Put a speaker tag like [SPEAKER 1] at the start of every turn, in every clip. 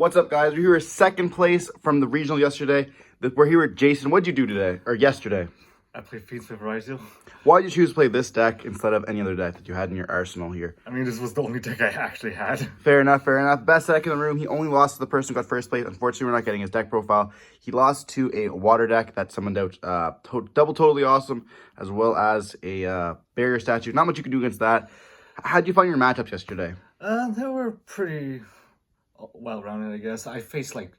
[SPEAKER 1] What's up, guys? We're here second place from the regional yesterday. We're here with Jason. What'd you do today, or yesterday?
[SPEAKER 2] I played Fiendsmith Ryzeal.
[SPEAKER 1] Why did you choose to play this deck instead of any other deck that you had in your arsenal here?
[SPEAKER 2] I mean, this was the only deck I actually had.
[SPEAKER 1] Fair enough, fair enough. Best deck in the room. He only lost to the person who got first place. Unfortunately, we're not getting his deck profile. He lost to a water deck that summoned out double totally awesome, as well as a barrier statue. Not much you can do against that. How'd you find your matchups yesterday?
[SPEAKER 2] They were pretty well-rounded, I guess. I faced like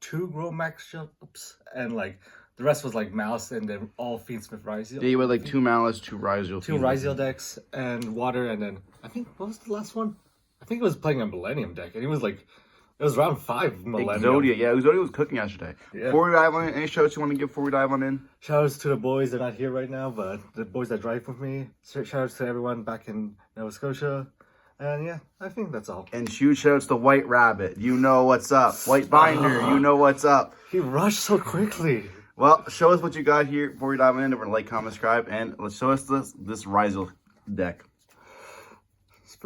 [SPEAKER 2] 2 Grow Max ups, and like the rest was like Mouse and then all Fiendsmith Ryzeal.
[SPEAKER 1] Yeah, you had like 2 Malice, 2 Ryzeal.
[SPEAKER 2] 2 Ryzeal decks and water, and then I think, what was the last one? I think it was playing a Millennium deck, and it was round 5 Millennium.
[SPEAKER 1] Exodia, yeah, Exodia was cooking yesterday. Yeah. Before we dive on in, any shows you want to give before we dive on in?
[SPEAKER 2] Shoutouts to the boys, they're not here right now, but the boys that drive with me. Shoutouts to everyone back in Nova Scotia. And yeah, I think that's all.
[SPEAKER 1] And huge shoutouts to White Rabbit. You know what's up. White Binder, you know what's up.
[SPEAKER 2] He rushed so quickly.
[SPEAKER 1] Well, show us what you got here before we dive in. Over to like, comment, subscribe, and let's show us this Ryzeal deck.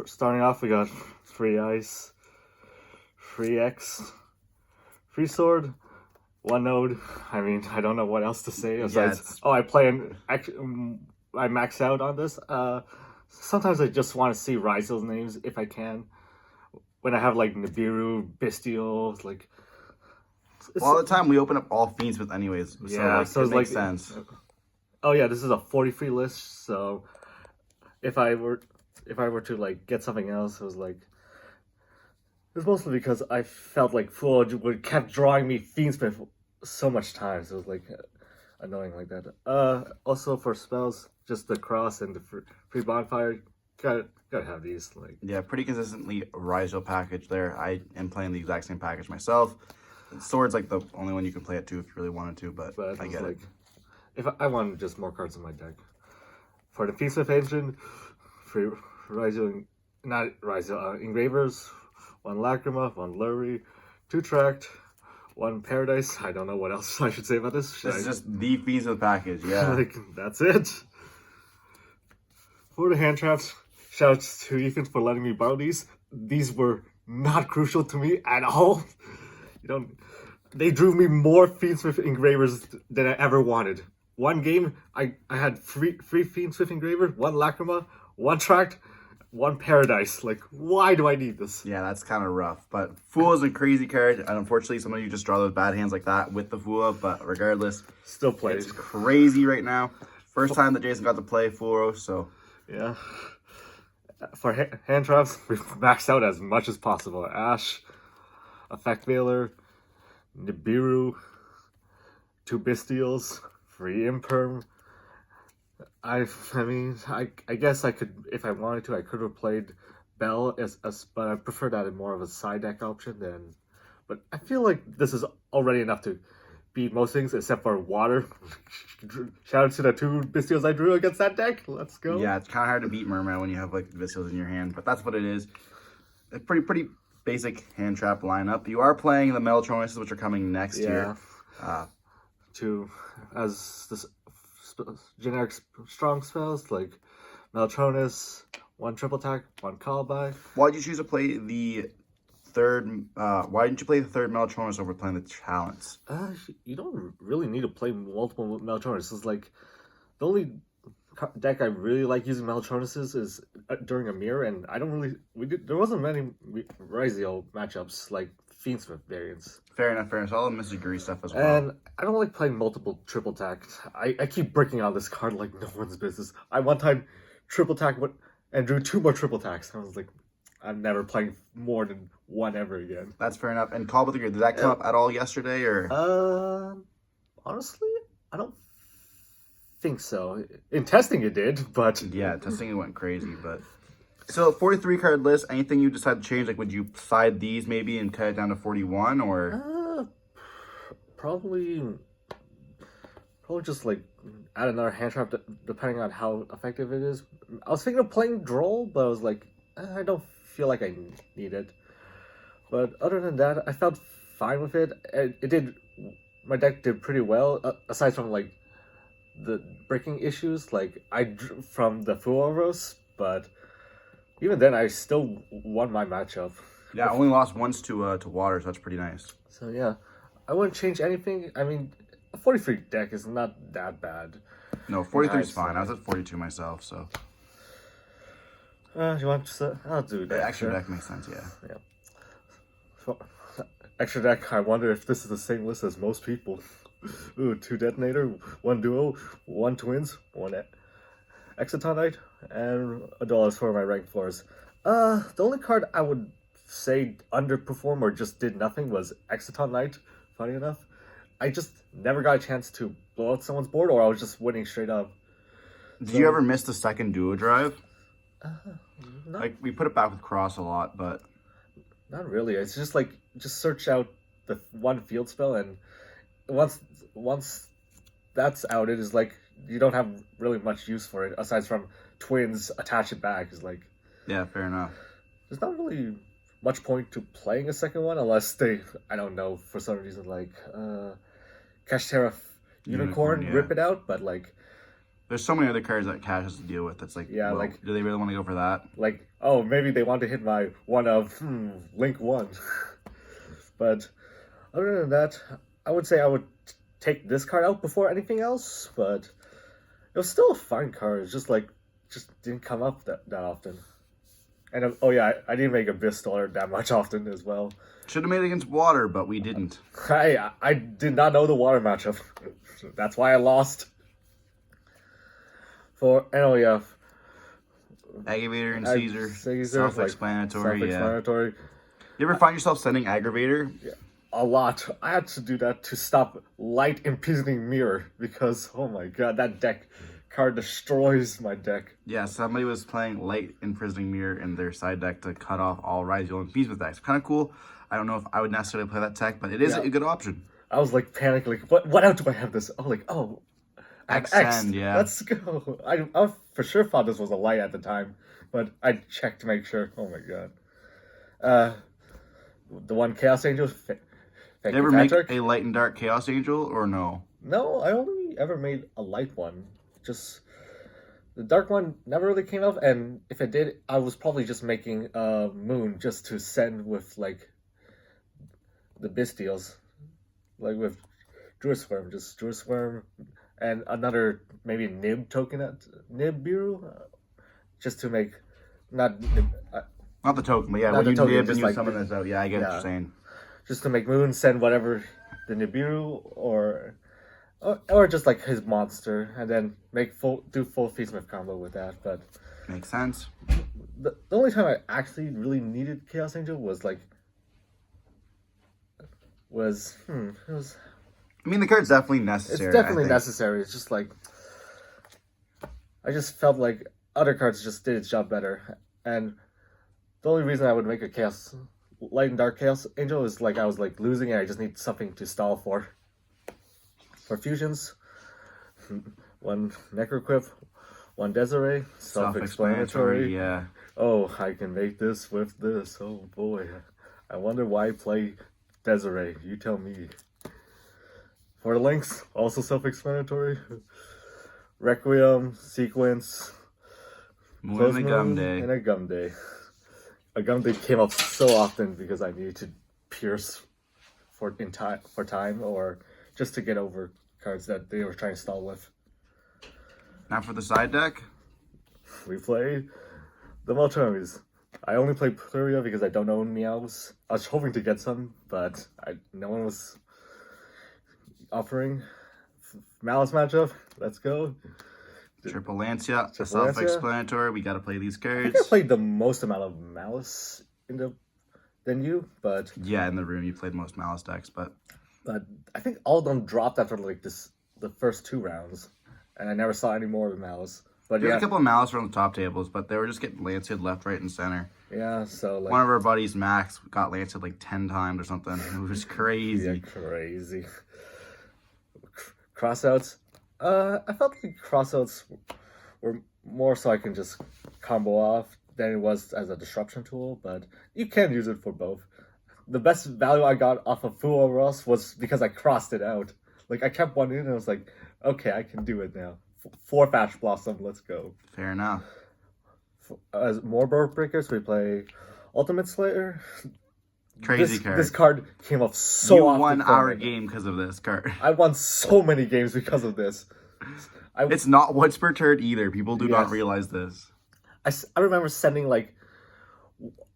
[SPEAKER 2] Starting off, we got free ice, free X, free sword, 1 node. I mean, I don't know what else to say. Besides, I max out on this. Sometimes I just want to see Ryzeal's names if I can. When I have like Nibiru, Bestial, like.
[SPEAKER 1] All the time we open up all Fiendsmith anyways.
[SPEAKER 2] Yeah,
[SPEAKER 1] so it makes sense.
[SPEAKER 2] Oh yeah, this is a 40 list. So if I were to like get something else, it was mostly because I felt like Full would kept drawing me Fiendsmith so much time. So it was like annoying like that. Also for spells, just the cross and the free bonfire. Gotta have these. Like,
[SPEAKER 1] yeah, pretty consistently Ryzeal package there. I am playing the exact same package myself. Sword's like the only one you can play it to if you really wanted to, but I get it.
[SPEAKER 2] If I wanted just more cards in my deck. For the Fiendsmith engine, free Ryzeal, not Ryzeal, engravers, 1 Lacrima, 1 Lurry, 2 Tract, 1 Paradise. I don't know what else I should say about this.
[SPEAKER 1] This is just the Fiendsmith package, yeah.
[SPEAKER 2] Like, that's it. For the hand traps, shoutouts to Ethan for letting me borrow these. These were not crucial to me at all. They drew me more Fiendsmith engravers than I ever wanted. One game, I had three Fiendsmith engravers, 1 Lacrima, 1 Tract, 1 Paradise. Like, why do I need this?
[SPEAKER 1] Yeah, that's kind of rough. But Fool is a crazy card, and unfortunately, some of you just draw those bad hands like that with the Fool. But regardless,
[SPEAKER 2] still plays.
[SPEAKER 1] It's crazy right now. First time that Jason got to play Fool, so
[SPEAKER 2] yeah. For hand traps, we've maxed out as much as possible. Ash, Effect Veiler, Nibiru, 2 Bestials, free Imperm. I guess I could, if I wanted to, I could have played Bell but I prefer that in more of a side deck option than. But I feel like this is already enough to beat most things except for water. Shout out to the 2 Bestials I drew against that deck. Let's go.
[SPEAKER 1] Yeah, it's kind of hard to beat Merman when you have like Bestials in your hand, but that's what it is. It's pretty basic hand trap lineup. You are playing the Meltronuses, which are coming next year.
[SPEAKER 2] As this generic strong spells like Meltronus, 1 triple attack, 1 call by.
[SPEAKER 1] Why did you choose to play the third? Why didn't you play the 3rd Meltronus over playing the talents?
[SPEAKER 2] You don't really need to play multiple Meltronus. It's like the only deck I really like using Meltronuses is during a mirror, and I don't really. There wasn't many Ryzeal matchups like Fiendsmith variants.
[SPEAKER 1] Fair enough, fair enough. So all the Misaguri stuff as well.
[SPEAKER 2] And I don't like playing multiple triple attack. I keep breaking out this card like no one's business. I one time triple attack and drew 2 more triple attacks. I was like, I'm never playing more than 1 ever again.
[SPEAKER 1] That's fair enough. And Call with the Grid, did that come up at all yesterday, or?
[SPEAKER 2] Honestly, I don't think so. In testing it did, but
[SPEAKER 1] yeah, testing it went crazy. But so 43 card list, anything you decide to change? Like, would you side these maybe and cut it down to 41, or
[SPEAKER 2] probably just like add another hand trap depending on how effective it is. I was thinking of playing Droll, but I was like, I don't feel like I need it. But other than that, I felt fine with it. My deck did pretty well, aside from like the breaking issues, like I drew from the Full Auros, but even then I still won my matchup.
[SPEAKER 1] Yeah, I only lost once to water, so that's pretty nice.
[SPEAKER 2] So yeah, I wouldn't change anything. I mean, a 43 deck is not that bad.
[SPEAKER 1] No, 43 is fine. I was at 42 myself, so.
[SPEAKER 2] You want to? I'll do that.
[SPEAKER 1] The extra deck makes sense, yeah.
[SPEAKER 2] Yeah. So, extra deck. I wonder if this is the same list as most people. Ooh, 2 detonator, 1 duo, 1 twins, 1 exotonite, and $1 for my rank floors. The only card I would say underperformed or just did nothing was Exotonite. Funny enough, I just never got a chance to blow out someone's board, or I was just winning straight up.
[SPEAKER 1] Did you ever miss the second duo drive?
[SPEAKER 2] Not,
[SPEAKER 1] Like, we put it back with Cross a lot, but...
[SPEAKER 2] not really. It's just like, just search out the 1 field spell, and once that's out, it is like, you don't have really much use for it, aside from twins, attach it back, is like...
[SPEAKER 1] Yeah, fair enough.
[SPEAKER 2] There's not really much point to playing a second one, unless they, I don't know, for some reason, like, Kashtera Unicorn,
[SPEAKER 1] yeah.
[SPEAKER 2] rip it out, but like...
[SPEAKER 1] There's so many other cards that Cash has to deal with. That's like,
[SPEAKER 2] Yeah,
[SPEAKER 1] well,
[SPEAKER 2] like-
[SPEAKER 1] do they really want to go for that?
[SPEAKER 2] Like, oh, maybe they want to hit my one of, Link 1. But other than that, I would say I would take this card out before anything else, but it was still a fine card. It's just like, just didn't come up that often. And oh yeah, I didn't make Abyss Dollar that much often as well.
[SPEAKER 1] Should have made it against water, but we didn't.
[SPEAKER 2] I did not know the water matchup. That's why I lost. And oh yeah,
[SPEAKER 1] Aggravator and Caesar. Self-explanatory,
[SPEAKER 2] self-explanatory.
[SPEAKER 1] You ever find yourself sending Aggravator?
[SPEAKER 2] Yeah, a lot. I had to do that to stop Light Imprisoning Mirror because, oh my god, that deck card destroys my deck.
[SPEAKER 1] Yeah, somebody was playing Light Imprisoning Mirror in their side deck to cut off all Ryzeal and Fiendsmith decks. Kind of cool. I don't know if I would necessarily play that tech, but it is a good option.
[SPEAKER 2] I was like panicking, like, what out do I have this? Oh, like, oh, I have X.
[SPEAKER 1] Yeah.
[SPEAKER 2] Let's go. I for sure thought this was a light at the time, but I checked to make sure. Oh my god. The one Chaos Angel.
[SPEAKER 1] Did you ever make a Light and Dark Chaos Angel, or no?
[SPEAKER 2] No, I only ever made a light one. Just the dark one never really came up, and if it did, I was probably just making a moon just to send with like the Bistials, like with Druid Swarm, just Druid Swarm, and another maybe Nib token at Nibiru, just to make not
[SPEAKER 1] the token, but yeah,
[SPEAKER 2] not
[SPEAKER 1] when
[SPEAKER 2] the
[SPEAKER 1] you
[SPEAKER 2] token,
[SPEAKER 1] nib
[SPEAKER 2] just
[SPEAKER 1] and you
[SPEAKER 2] like
[SPEAKER 1] summon this out, yeah, I get what you're saying.
[SPEAKER 2] just to make moon send whatever the Nibiru or just like his monster, and then do full Fiendsmith combo with that. But
[SPEAKER 1] Makes sense.
[SPEAKER 2] the only time I actually really needed Chaos Angel was like it was.
[SPEAKER 1] I mean, the card's definitely necessary.
[SPEAKER 2] It's definitely necessary. It's just like I just felt like other cards just did its job better, and the only reason I would make a Chaos Light and Dark Chaos Angel is like I was like losing, and I just need something to stall for. For fusions, 1 Necroquip, 1 Desiree, self-explanatory.
[SPEAKER 1] Yeah.
[SPEAKER 2] Oh, I can make this with this. Oh boy, I wonder why I play Desiree. You tell me. For the links, also self-explanatory. Requiem, Sequence,
[SPEAKER 1] Moon and a Gum Day.
[SPEAKER 2] and a Gum Day. A Gum Day came up so often because I needed to pierce for time or just to get over cards that they were trying to stall with.
[SPEAKER 1] Now for the side deck.
[SPEAKER 2] We play the Maltomies. I only play Pluria because I don't own Meows. I was hoping to get some, but no one was offering. Malice matchup. Let's go.
[SPEAKER 1] Triple Lancia, self-explanatory. We got to play these
[SPEAKER 2] I
[SPEAKER 1] cards.
[SPEAKER 2] think I played the most amount of Malice than you, but
[SPEAKER 1] Yeah, in the room you played most Malice decks, but
[SPEAKER 2] I think all of them dropped after like the first 2 rounds, and I never saw any more of Malice. But
[SPEAKER 1] we
[SPEAKER 2] yeah,
[SPEAKER 1] had a couple of Malice around the top tables, but they were just getting Lanced left, right, and center.
[SPEAKER 2] yeah. So like
[SPEAKER 1] One of our buddies, Max, got Lanced like 10 times or something. It was crazy.
[SPEAKER 2] yeah, crazy. Crossouts. I felt like crossouts were more so I can just combo off than it was as a disruption tool, but you can use it for both. The best value I got off of Fool Over Us was because I crossed it out. Like, I kept one in and I was like, okay, I can do it now. 4 Thatch Blossom, let's go.
[SPEAKER 1] Fair enough.
[SPEAKER 2] As more Bird Breakers, we play Ultimate Slayer.
[SPEAKER 1] Crazy card.
[SPEAKER 2] This card came up so
[SPEAKER 1] You
[SPEAKER 2] often.
[SPEAKER 1] won
[SPEAKER 2] from
[SPEAKER 1] our
[SPEAKER 2] it.
[SPEAKER 1] game because of this card.
[SPEAKER 2] I won so many games because of this.
[SPEAKER 1] It's not once per turn either. People do not
[SPEAKER 2] Yes.
[SPEAKER 1] realize this.
[SPEAKER 2] I remember sending like,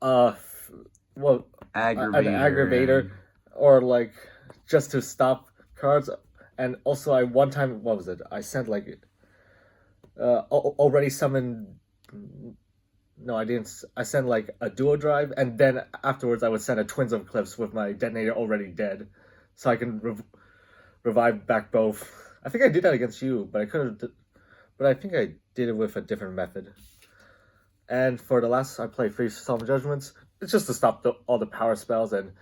[SPEAKER 2] an aggravator, or like just to stop cards. And also, I one time, what was it? I sent like, already summoned. No, I didn't. I sent like a duo drive, and then afterwards I would send a Twins of Eclipse with my detonator already dead, so I can revive back both. I think I did that against you, but I could have. But I think I did it with a different method. And for the last, I played 3 Solemn Judgments. It's just to stop all the power spells and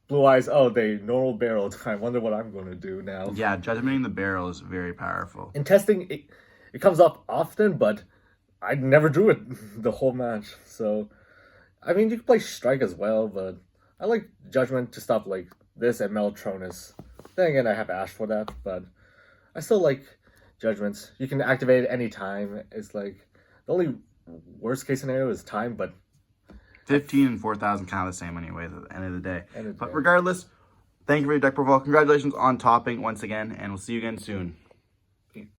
[SPEAKER 2] Blue Eyes. Oh, they normal barreled. I wonder what I'm going to do now.
[SPEAKER 1] Yeah, Judgmenting the Barrel is very powerful.
[SPEAKER 2] In testing, it comes up often, but I never drew it the whole match. So, I mean, you can play Strike as well, but I like Judgment to stop like this and Meltronus. Then again, I have Ash for that, but I still like Judgments. You can activate it anytime. It's like the only worst case scenario is time, but
[SPEAKER 1] 15 and 4,000 kind of the same anyway at the end of the day.
[SPEAKER 2] End of the
[SPEAKER 1] But
[SPEAKER 2] day.
[SPEAKER 1] regardless, thank you for your deck profile. Congratulations on topping once again, and we'll see you again soon.